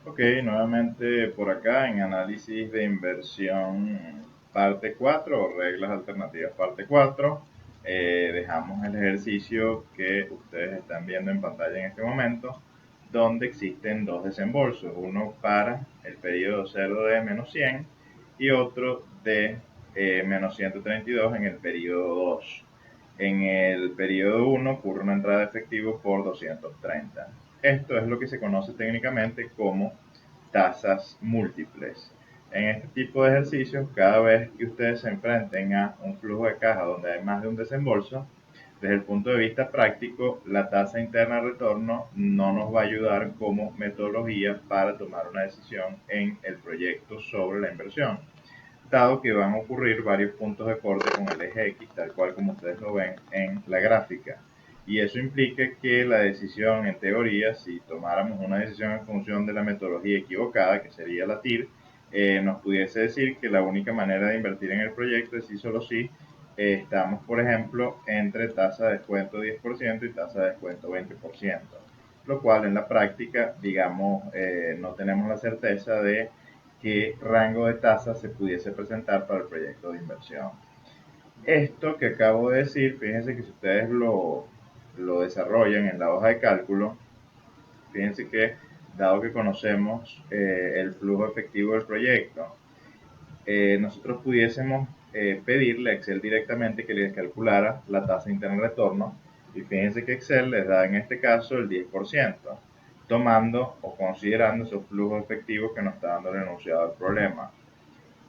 Ok, nuevamente por acá en análisis de inversión parte 4 o reglas alternativas parte 4. Dejamos el ejercicio que ustedes están viendo en pantalla en este momento, donde existen dos desembolsos, uno para el periodo 0 de menos 100 y otro de menos 132 en el periodo 2. En el periodo 1 ocurre una entrada de efectivo por 230. Esto es lo que se conoce técnicamente como tasas múltiples. En este tipo de ejercicios, cada vez que ustedes se enfrenten a un flujo de caja donde hay más de un desembolso, desde el punto de vista práctico, la tasa interna de retorno no nos va a ayudar como metodología para tomar una decisión en el proyecto sobre la inversión, dado que van a ocurrir varios puntos de corte con el eje X, tal cual como ustedes lo ven en la gráfica. Y eso implica que la decisión, en teoría, si tomáramos una decisión en función de la metodología equivocada, que sería la TIR, nos pudiese decir que la única manera de invertir en el proyecto es si solo si estamos, por ejemplo, entre tasa de descuento 10% y tasa de descuento 20%, lo cual en la práctica, digamos, no tenemos la certeza de qué rango de tasas se pudiese presentar para el proyecto de inversión. Esto que acabo de decir, fíjense que si ustedes lo desarrollan en la hoja de cálculo, fíjense que dado que conocemos el flujo efectivo del proyecto, nosotros pudiésemos pedirle a Excel directamente que les calculara la tasa interna de retorno, y fíjense que Excel les da en este caso el 10%, tomando o considerando esos flujos efectivos que nos está dando el enunciado del problema.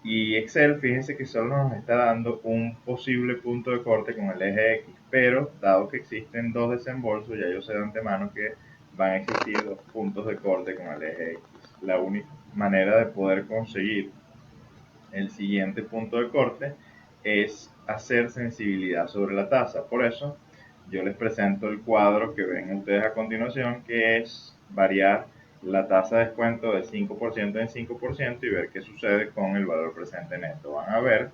Y Excel, fíjense que solo nos está dando un posible punto de corte con el eje X, pero dado que existen dos desembolsos, ya yo sé de antemano que van a existir dos puntos de corte con el eje X. La única manera de poder conseguir el siguiente punto de corte es hacer sensibilidad sobre la tasa. Por eso yo les presento el cuadro que ven ustedes a continuación, que es variar la tasa de descuento de 5% en 5% y ver qué sucede con el valor presente neto. Van a ver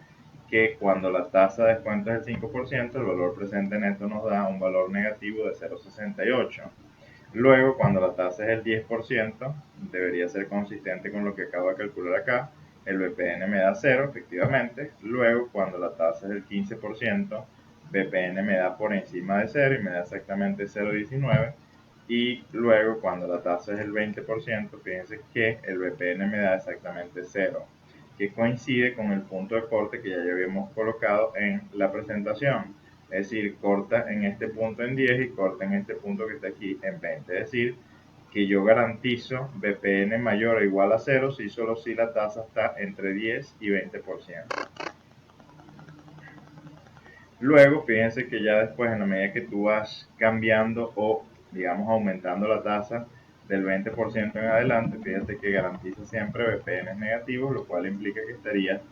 que cuando la tasa de descuento es el 5%, el valor presente neto nos da un valor negativo de 0,68. Luego, cuando la tasa es el 10%, debería ser consistente con lo que acabo de calcular acá. El BPN me da 0, efectivamente. Luego, cuando la tasa es el 15%, BPN me da por encima de 0 y me da exactamente 0,19. Y luego, cuando la tasa es el 20%, fíjense que el BPN me da exactamente 0, que coincide con el punto de corte que ya habíamos colocado en la presentación. Es decir, corta en este punto en 10 y corta en este punto que está aquí en 20. Es decir, que yo garantizo BPN mayor o igual a 0 si solo si la tasa está entre 10 y 20%. Luego, fíjense que ya después, en la medida que tú vas cambiando o, digamos, aumentando la tasa del 20% en adelante, fíjate que garantiza siempre BPN negativos, lo cual implica que estaría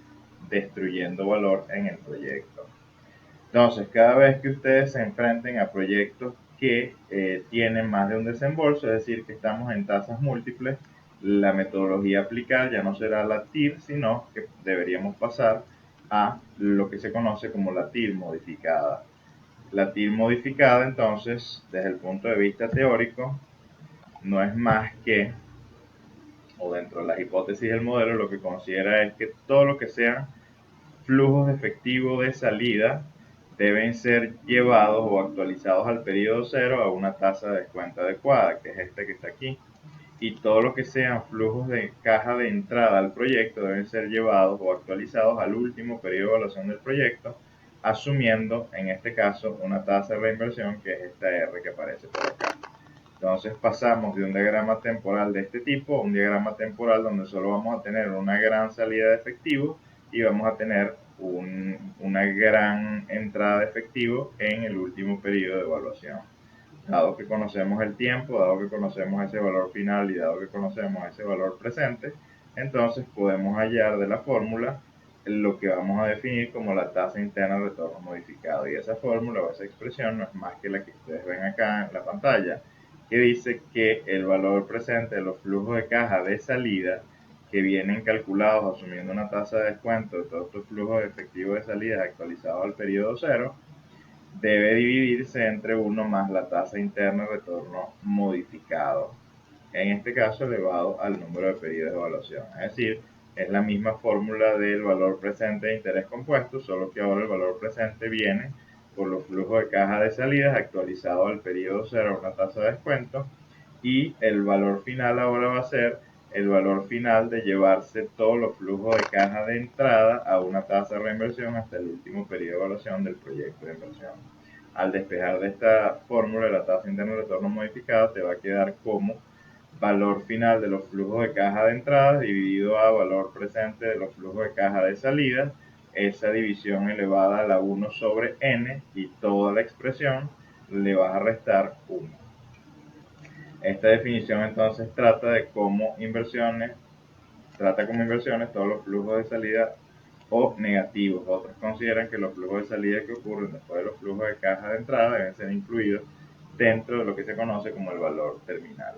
destruyendo valor en el proyecto. Entonces, cada vez que ustedes se enfrenten a proyectos que tienen más de un desembolso, es decir, que estamos en tasas múltiples, la metodología a aplicar ya no será la TIR, sino que deberíamos pasar a lo que se conoce como la TIR modificada. La TIR modificada, entonces, desde el punto de vista teórico, no es más que, o dentro de las hipótesis del modelo, lo que considera es que todo lo que sean flujos de efectivo de salida deben ser llevados o actualizados al periodo cero a una tasa de descuento adecuada, que es esta que está aquí. Y todo lo que sean flujos de caja de entrada al proyecto deben ser llevados o actualizados al último periodo de evaluación del proyecto, asumiendo en este caso una tasa de reinversión que es esta R que aparece por acá. Entonces pasamos de un diagrama temporal de este tipo a un diagrama temporal donde solo vamos a tener una gran salida de efectivo y vamos a tener una gran entrada de efectivo en el último periodo de evaluación. Dado que conocemos el tiempo, dado que conocemos ese valor final y dado que conocemos ese valor presente, entonces podemos hallar de la fórmula lo que vamos a definir como la tasa interna de retorno modificado. Y esa fórmula o esa expresión no es más que la que ustedes ven acá en la pantalla, que dice que el valor presente de los flujos de caja de salida que vienen calculados asumiendo una tasa de descuento de todos estos flujos de efectivo de salida actualizados al periodo cero debe dividirse entre 1 más la tasa interna de retorno modificado. en este caso elevado al número de periodos de evaluación. Es decir, es la misma fórmula del valor presente de interés compuesto, solo que ahora el valor presente viene por los flujos de caja de salidas actualizado al periodo 0 a una tasa de descuento, y el valor final ahora va a ser el valor final de llevarse todos los flujos de caja de entrada a una tasa de reinversión hasta el último periodo de evaluación del proyecto de inversión. Al despejar de esta fórmula la tasa interna de retorno modificada te va a quedar como valor final de los flujos de caja de entrada dividido a valor presente de los flujos de caja de salida, esa división elevada a la 1 sobre n, y toda la expresión le vas a restar 1. Esta definición entonces trata como inversiones todos los flujos de salida o negativos. Otros consideran que los flujos de salida que ocurren después de los flujos de caja de entrada deben ser incluidos dentro de lo que se conoce como el valor terminal.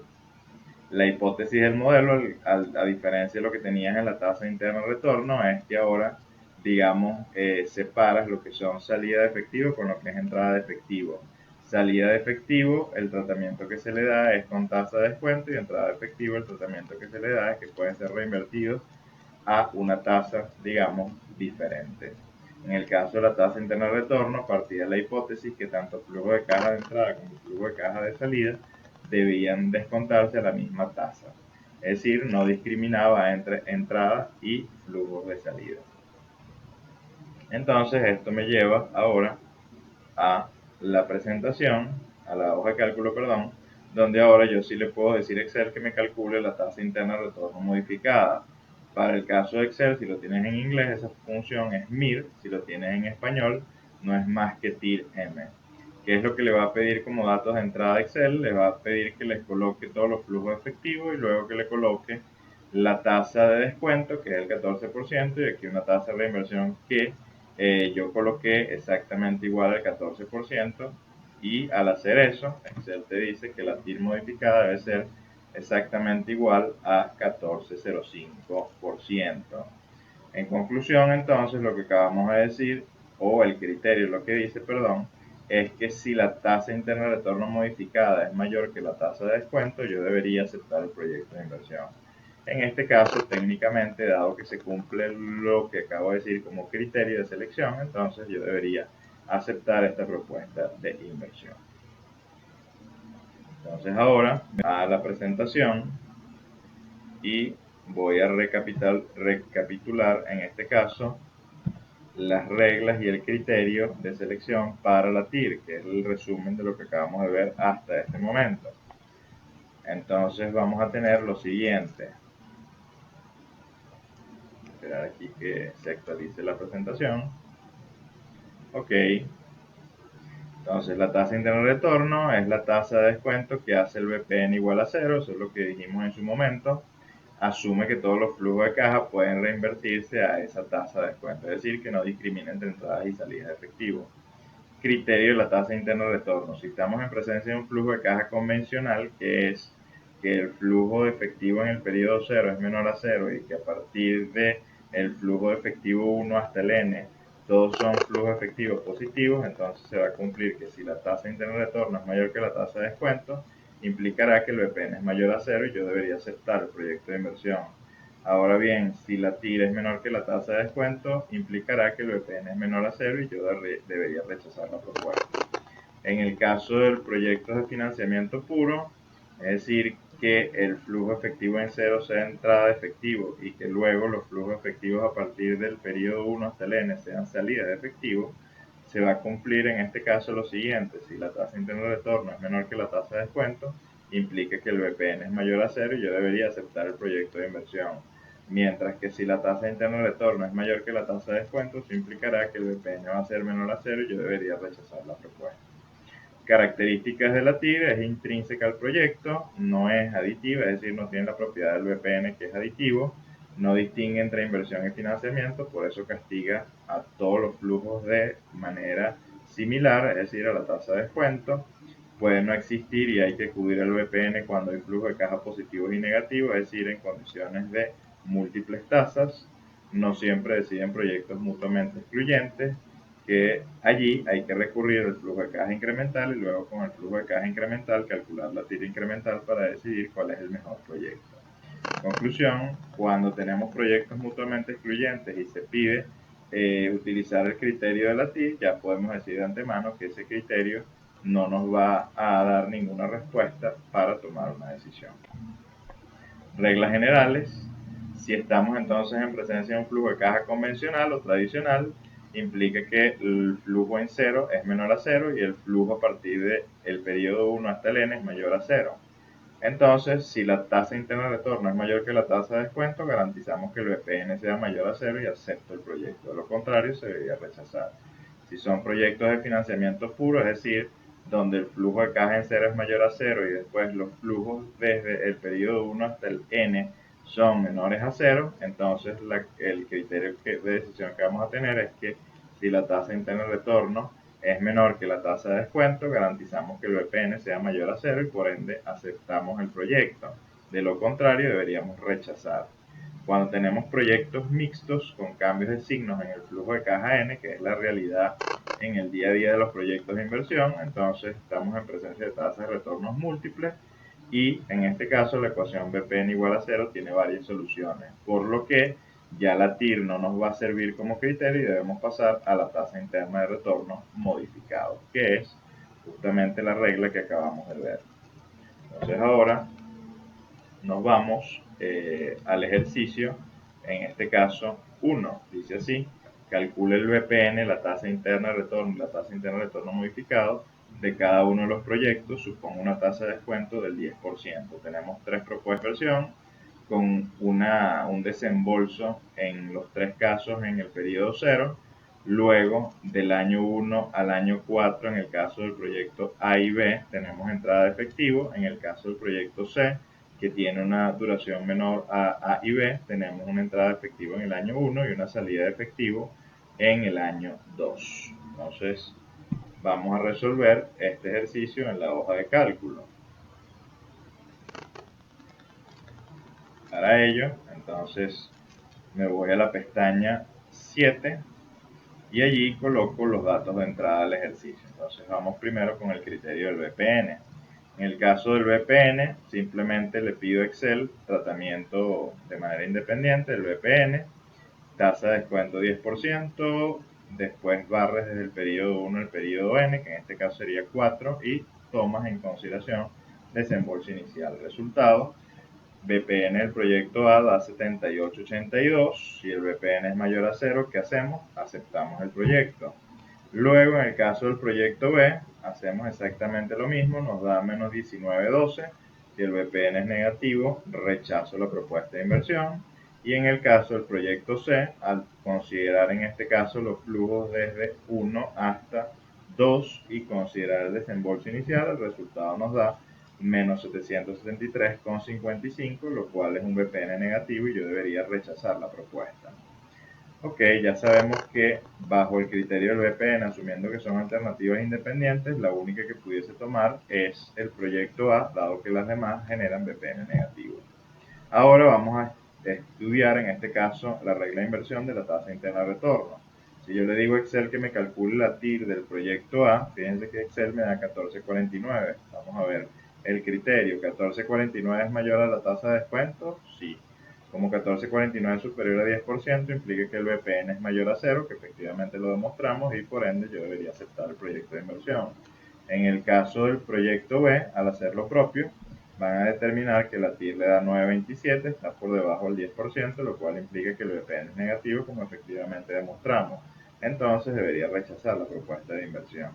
La hipótesis del modelo, a diferencia de lo que tenías en la tasa interna de retorno, es que ahora, digamos, separas lo que son salida de efectivo con lo que es entrada de efectivo. Salida de efectivo, el tratamiento que se le da es con tasa de descuento, y entrada de efectivo, el tratamiento que se le da es que pueden ser reinvertidos a una tasa, digamos, diferente. En el caso de la tasa interna de retorno, partía de la hipótesis que tanto flujo de caja de entrada como flujo de caja de salida debían descontarse a la misma tasa. Es decir, no discriminaba entre entrada y flujos de salida. Entonces, esto me lleva ahora a la presentación, a la hoja de cálculo, perdón, donde ahora yo sí le puedo decir a Excel que me calcule la tasa interna de retorno modificada. Para el caso de Excel, si lo tienes en inglés, esa función es MIR. Si lo tienes en español, no es más que TIR-M. ¿Qué es lo que le va a pedir como datos de entrada a Excel? Le va a pedir que les coloque todos los flujos efectivos y luego que le coloque la tasa de descuento, que es el 14%, y aquí una tasa de reinversión que yo coloqué exactamente igual al 14%, y al hacer eso, Excel te dice que la TIR modificada debe ser exactamente igual a 14,05%. En conclusión, entonces, lo que acabamos de decir, o el criterio, lo que dice, perdón, es que si la tasa interna de retorno modificada es mayor que la tasa de descuento, yo debería aceptar el proyecto de inversión. En este caso, técnicamente, dado que se cumple lo que acabo de decir como criterio de selección, entonces yo debería aceptar esta propuesta de inversión. Entonces ahora a la presentación y voy a recapitular en este caso las reglas y el criterio de selección para la TIR, que es el resumen de lo que acabamos de ver hasta este momento. Entonces vamos a tener lo siguiente. Esperar aquí que se actualice la presentación. Ok. Entonces la tasa interna de retorno es la tasa de descuento que hace el BPN igual a 0, eso es lo que dijimos en su momento. Asume que todos los flujos de caja pueden reinvertirse a esa tasa de descuento, es decir, que no discrimina entre entradas y salidas de efectivo. Criterio de la tasa interna de retorno. Si estamos en presencia de un flujo de caja convencional, que es que el flujo de efectivo en el periodo 0 es menor a 0 y que a partir de el flujo de efectivo 1 hasta el n todos son flujos efectivos positivos, entonces se va a cumplir que si la tasa interna de retorno es mayor que la tasa de descuento, implicará que el BPN es mayor a 0 y yo debería aceptar el proyecto de inversión. Ahora bien, si la TIR es menor que la tasa de descuento, implicará que el BPN es menor a 0 y yo debería rechazar la propuesta. En el caso del proyecto de financiamiento puro, es decir, que el flujo efectivo en 0 sea entrada de efectivo y que luego los flujos efectivos a partir del periodo 1 hasta el n sean salida de efectivo, se va a cumplir en este caso lo siguiente: si la tasa interna de retorno es menor que la tasa de descuento, implica que el BPN es mayor a 0 y yo debería aceptar el proyecto de inversión. Mientras que si la tasa interna de retorno es mayor que la tasa de descuento, eso implicará que el BPN va a ser menor a 0 y yo debería rechazar la propuesta. Características de la TIR: es intrínseca al proyecto, no es aditiva, es decir, no tiene la propiedad del BPN que es aditivo, no distingue entre inversión y financiamiento, por eso castiga a todos los flujos de manera similar, es decir, a la tasa de descuento. Puede no existir y hay que acudir al BPN cuando hay flujo de caja positivos y negativos, es decir, en condiciones de múltiples tasas. No siempre deciden proyectos mutuamente excluyentes. que allí hay que recurrir al flujo de caja incremental y luego con el flujo de caja incremental calcular la tira incremental para decidir cuál es el mejor proyecto. Conclusión, cuando tenemos proyectos mutuamente excluyentes y se pide utilizar el criterio de la TIR, ya podemos decir de antemano que ese criterio no nos va a dar ninguna respuesta para tomar una decisión. Reglas generales: si estamos entonces en presencia de un flujo de caja convencional o tradicional, implica que el flujo en cero es menor a cero y el flujo a partir del periodo 1 hasta el n es mayor a cero. Entonces, si la tasa interna de retorno es mayor que la tasa de descuento, garantizamos que el VPN sea mayor a cero y acepto el proyecto. De lo contrario, se debería rechazar. Si son proyectos de financiamiento puro, es decir, donde el flujo de caja en cero es mayor a cero y después los flujos desde el periodo 1 hasta el n son menores a cero, entonces el criterio de decisión que vamos a tener es que si la tasa interna de retorno es menor que la tasa de descuento, garantizamos que el VPN sea mayor a cero y por ende aceptamos el proyecto. De lo contrario, deberíamos rechazar. Cuando tenemos proyectos mixtos con cambios de signos en el flujo de caja N, que es la realidad en el día a día de los proyectos de inversión, entonces estamos en presencia de tasas de retornos múltiples y en este caso la ecuación VPN igual a cero tiene varias soluciones, por lo que ya la TIR no nos va a servir como criterio y debemos pasar a la tasa interna de retorno modificado, que es justamente la regla que acabamos de ver. Entonces ahora nos vamos al ejercicio, en este caso 1, dice así: calcule el VPN, la tasa interna de retorno y la tasa interna de retorno modificado de cada uno de los proyectos, supongo una tasa de descuento del 10%. Tenemos tres propuestas de inversión con un desembolso en los tres casos en el periodo 0, luego del año 1 al año 4 en el caso del proyecto A y B tenemos entrada de efectivo, en el caso del proyecto C que tiene una duración menor a A y B tenemos una entrada de efectivo en el año 1 y una salida de efectivo en el año 2. Entonces vamos a resolver este ejercicio en la hoja de cálculo. Para ello, entonces me voy a la pestaña 7 y allí coloco los datos de entrada al ejercicio. Entonces vamos primero con el criterio del VPN. En el caso del VPN, simplemente le pido a Excel tratamiento de manera independiente del VPN, tasa de descuento 10%, después barres desde el periodo 1 al periodo n, que en este caso sería 4, y tomas en consideración desembolso inicial. Resultado: VPN del proyecto A da 78.82. Si el VPN es mayor a 0, ¿qué hacemos? Aceptamos el proyecto. Luego, en el caso del proyecto B, hacemos exactamente lo mismo, nos da menos 19.12. Si el VPN es negativo, rechazo la propuesta de inversión. Y en el caso del proyecto C, al considerar en este caso los flujos desde 1 hasta 2 y considerar el desembolso inicial, el resultado nos da menos 773,55, lo cual es un VPN negativo y yo debería rechazar la propuesta. Ok, ya sabemos que bajo el criterio del VPN, asumiendo que son alternativas independientes, la única que pudiese tomar es el proyecto A, dado que las demás generan VPN negativo. Ahora vamos a estudiar en este caso la regla de inversión de la tasa interna de retorno. Si yo le digo a Excel que me calcule la TIR del proyecto A, fíjense que Excel me da 14.49. Vamos a ver el criterio. ¿14.49 es mayor a la tasa de descuento? Sí. Como 14.49 es superior a 10%, implica que el VPN es mayor a 0, que efectivamente lo demostramos, y por ende yo debería aceptar el proyecto de inversión. En el caso del proyecto B, al hacer lo propio, van a determinar que la TIR le da 9.27, está por debajo del 10%, lo cual implica que el VPN es negativo, como efectivamente demostramos. Entonces debería rechazar la propuesta de inversión.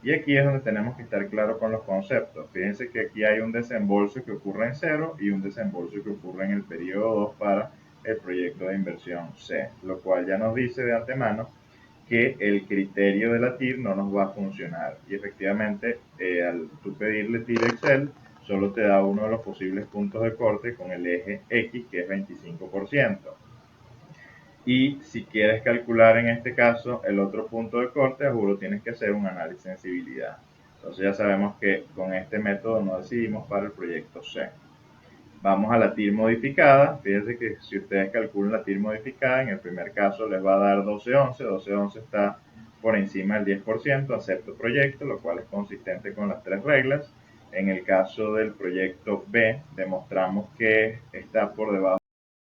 Y aquí es donde tenemos que estar claros con los conceptos. Fíjense que aquí hay un desembolso que ocurre en 0 y un desembolso que ocurre en el periodo 2 para el proyecto de inversión C, lo cual ya nos dice de antemano que el criterio de la TIR no nos va a funcionar. Y efectivamente, al tú pedirle TIR Excel, solo te da uno de los posibles puntos de corte con el eje X, que es 25%. Y si quieres calcular en este caso el otro punto de corte, juro tienes que hacer un análisis de sensibilidad. Entonces ya sabemos que con este método no decidimos para el proyecto C. Vamos a la TIR modificada. Fíjense que si ustedes calculan la TIR modificada, en el primer caso les va a dar 12.11. 12.11 está por encima del 10%, acepto proyecto, lo cual es consistente con las tres reglas. En el caso del proyecto B, demostramos que está por debajo